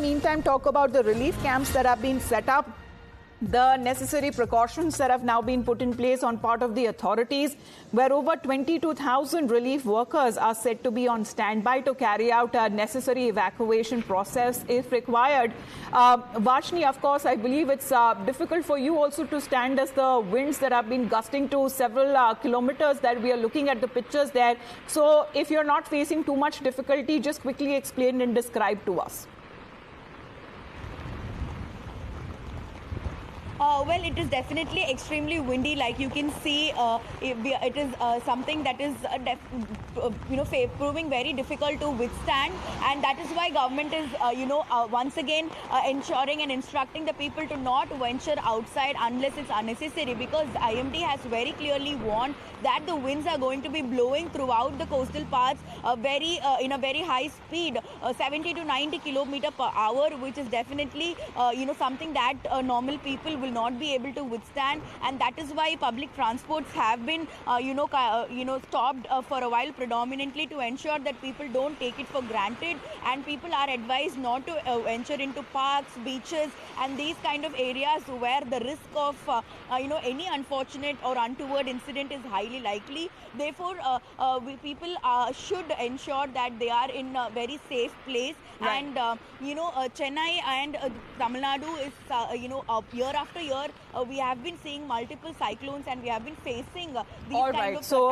meantime, talk about the relief camps that have been set up, the necessary precautions that have now been put in place on part of the authorities, where over 22,000 relief workers are said to be on standby to carry out a necessary evacuation process if required. Varshini, of course, I believe it's difficult for you also to stand as the winds that have been gusting to several kilometers that we are looking at the pictures there. So if you're not facing too much difficulty, just quickly explain and describe to us. Well, it is definitely extremely windy. Like you can see, it is something that is, proving very difficult to withstand, and that is why government is, once again ensuring and instructing the people to not venture outside unless it's unnecessary, because IMD has very clearly warned that the winds are going to be blowing throughout the coastal paths, in a very high speed, 70 to 90 kilometers per hour, which is definitely, something that normal people will not be able to withstand. And that is why public transports have been stopped for a while, predominantly to ensure that people don't take it for granted, and people are advised not to venture into parks, beaches and these kind of areas where the risk of any unfortunate or untoward incident is highly likely. Therefore people should ensure that they are in a very safe place. Right. And Chennai and Tamil Nadu is year after year we have been seeing multiple cyclones, and we have been facing these all kind right. of So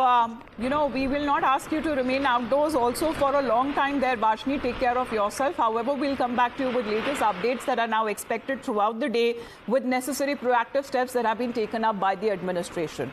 we will not ask you to remain outdoors also for a long time there, Varshini. Take care of yourself. However, we'll come back to you with latest updates that are now expected throughout the day, with necessary proactive steps that have been taken up by the administration.